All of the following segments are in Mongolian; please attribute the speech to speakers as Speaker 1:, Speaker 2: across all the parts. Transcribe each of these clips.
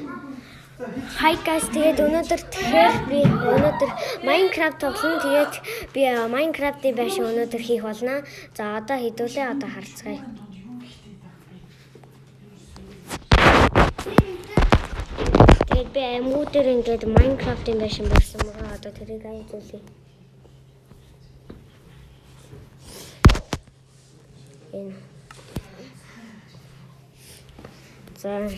Speaker 1: Hi guys, тэгээд өнөөдөр би өнөөдөр Minecraft тоглоно. Тэгээд би Minecraft-ийн байшин өнөөдөр хийх болно. За одоо хэдүүлээ одоо харцгаая. Тэгээд би мүүдээр ингээд Minecraft-ийн байшин барьсан байгаа. Одоо тэрийг ажиглая. За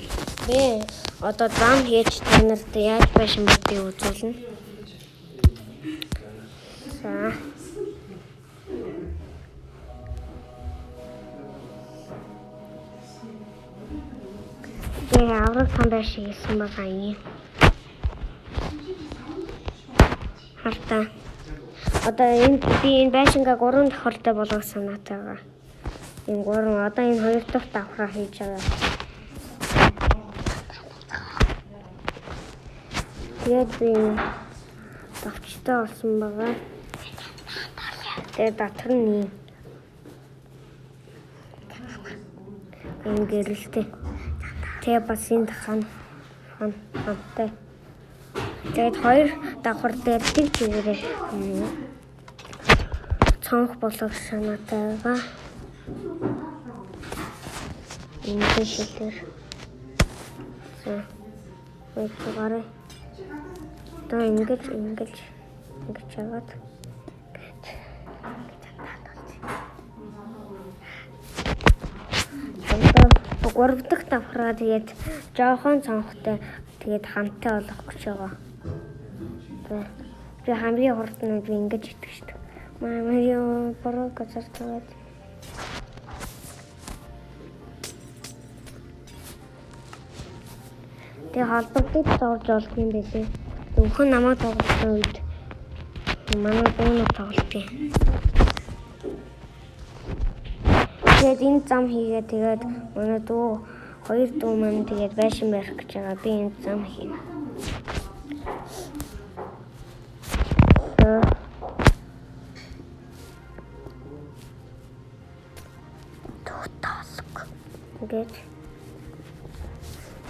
Speaker 1: би одоо зам хийж танарт яаж байшин барьдгийг үзүүлнэ. За би авраг сан байшин хийсэн байгаа юм. Хартаа. Одоо би энэ байшингаа 3 давхартай болгох санаатай байгаа. Энэ 3 одоо энэ 2 дахь давхраа хийж байгаа. Тэгээд би давчтай болсон байгаа. Тэгээд дотор нь энэ гэрэлтэй. Тэгээд бас энэ хантай. Тэгээд 2 давхар дээр тэг чигээрээ цонх болох санаатай байгаа. Энэ шилээр. За. Өчигээрээ одоо ингэж яваад одоо 3 дахь давхраа тэгээд жоохон цонхтой тэгээд хамтаа болох гэж байгаа. Би хамгийн хурд нь би ингэж итгэв шүү дээ. Марио бороо газар таваад тэгээ холбогдож тоглож олдох юм байлээ. Өвхөн намайг тоглосон үед манай дуунууд тоглолтыг. Тэгээд энэ зам хийгээ тэгээд манай дүү 2 дүү маань тэгээд байшин барих гэж байгаа. Би энэ зам хийнэ. Туталк. Ингээд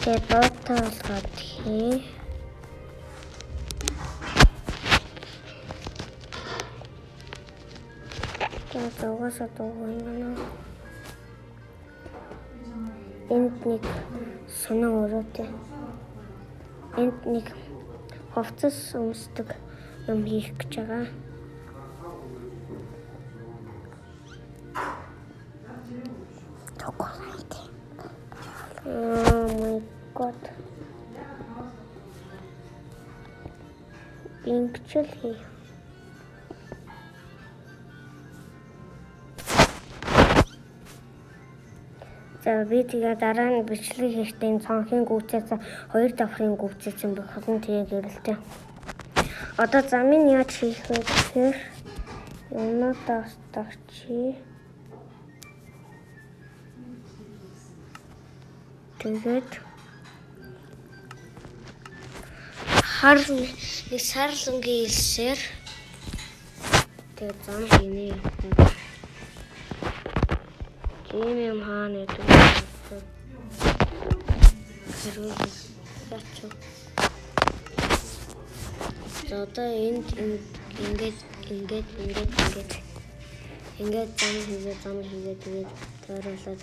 Speaker 1: туталгаад хий. Зогсоод байгаа. Энд нэг сонин өрөөтэй. Энд нэг хувцас өмсдөг юм хийх гэж байгаа. Oh my god. Пинкчл хий. За би тэгээ дараа нь бичлэг хийхдээ энэ цонхын гүйцээс 2 давхрын гүйцээс юм болсон тэгээ гэрэлтэй. Одоо замын яаж хийх вэ гэхээр өнөөдөр тагчи. Тэгээд нэг сарлангийн илсээр тэгээд зам хийнэ. Ийм хаана гэдэг вэ? Яачаа. За одоо энд ингээд зам хийгээд тэгээд тойруулаад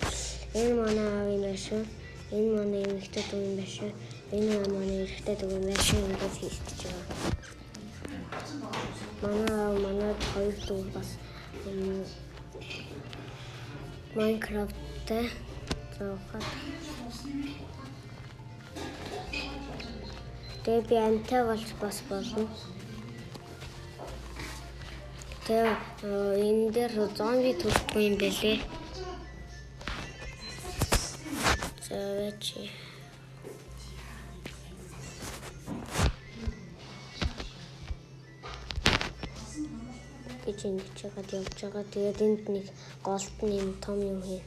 Speaker 1: энэ манай аавын байшин, энэ манай эмэгтэй дүүний байшин, энэ манай эрэгтэй дүүний байшин ингээд хийх гэж байгаа. Манай 2 дүү бас Minecraft-тэй зоохот. Тэгээд би антай болж бас болно. Тэгээд энэ дээр зомби төрөхгүй юм бэлээ. За чи. Гэж ингэж яагаад явж байгаа. Тэгээд энд нэг голтон юм том юм хий.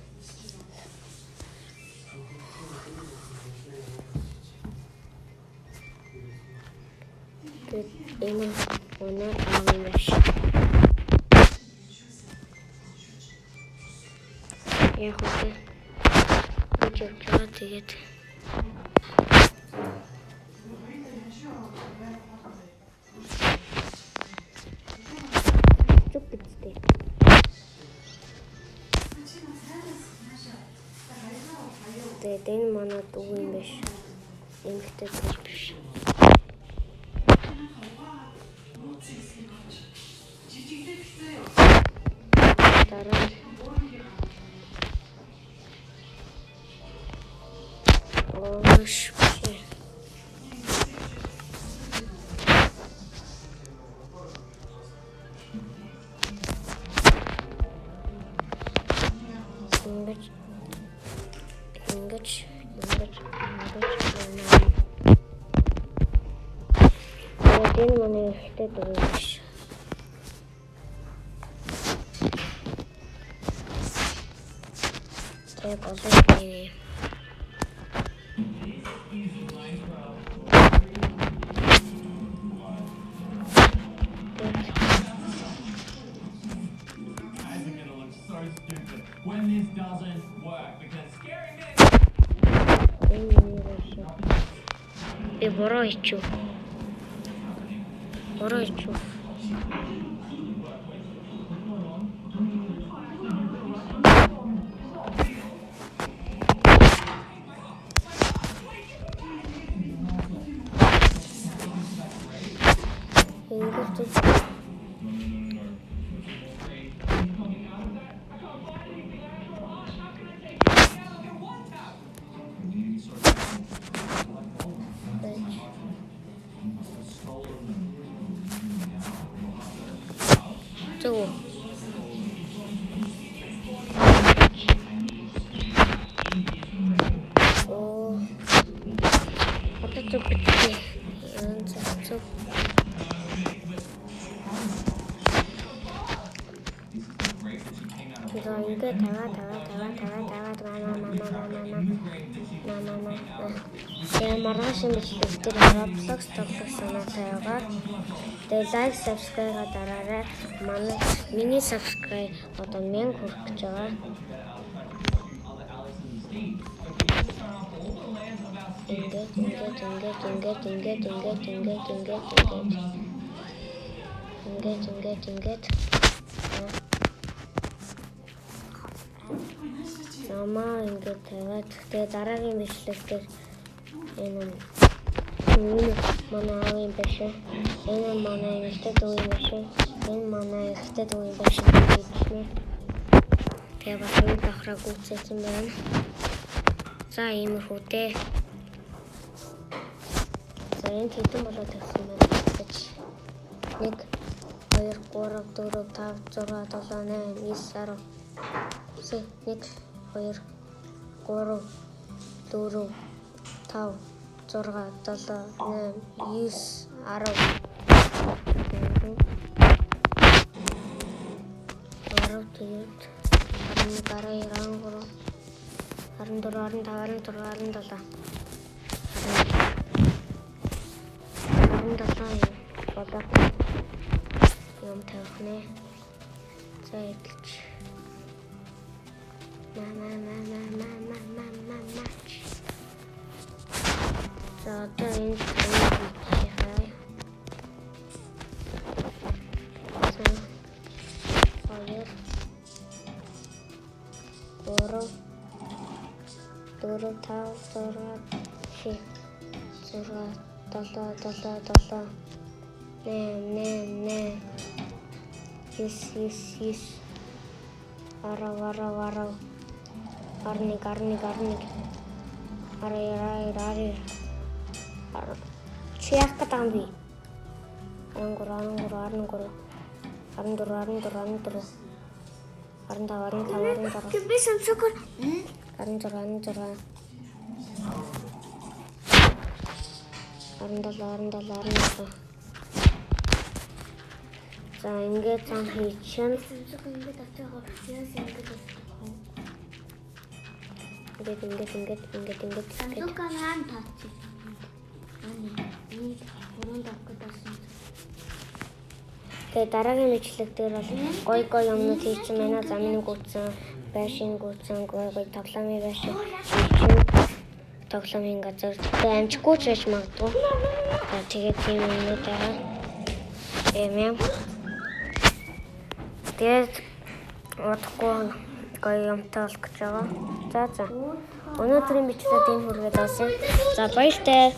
Speaker 1: Тэгээд энэ манай аавын байшин. Яг үгүй. Гэж явж байгаа тэгээд Зүг бидтэй. Тэгээд энэ манай дүү юм биш. Эмэгтэй дүү биш. Дараа Ош. Ингэж. Тэгээд энэ манай ихтэй дүү биш. Тэгээд болов.
Speaker 2: When this doesn't work because scary men
Speaker 1: Би бороо ичүү. Зүг. Одоо зүг битгий. Зүг. Тэгээд таваа. Тэгээ маргаашин бичлэгтэр Roblox тоглох санаатай байгаа. Тэгээ лайк, subscribe дараарай. Миний subscribe одоо 1000 хүрэх гэж байгаа. Ингээд. Замаа ингээд тавиад тэгээ дараагийн бичлэгтэр энэ манай аавын биш. Энэ манай ихтэй дүү юм биш. Энэ манай ихтэй дүү юм биш. Тэгээ бас энэ дахраа гүйцээсэн байна. За иймэрхүүтэй. За энэ хэдэн болоод тавьсан байна гэж. 1 2 3 4 5 6 7 8 9 10. 1 2 3 4 5 6 7 8 9 юм тавих нэ. За эдэлж. За одоо энэ хай. Yes. Вара. Арни. Ари. Чиях катамби. Арангур. Би самсукор. Арандара. За ингээд цан хийчихэн. Ингээд авчихаа. Яас ингээд. Лукан хаан таачих. Тэгээ дараагийн мэдлэг дээр бол гой юмнууд хийчихсэн байна. Замын гүйтсэн, байшин гүйтсэн, гой тоглоомын байшин хийчихсэн. тоглоомын газар. Тэгээ амжихгүй ч байж магадгүй. За тэгээд тийм юмнууд байгаа. Юм. Тэгээд удахгүй гоё юмтай болох гэж байгаа. За. Өнөөдрийн бичлэг энэ хүргээд авсан. За баяртай.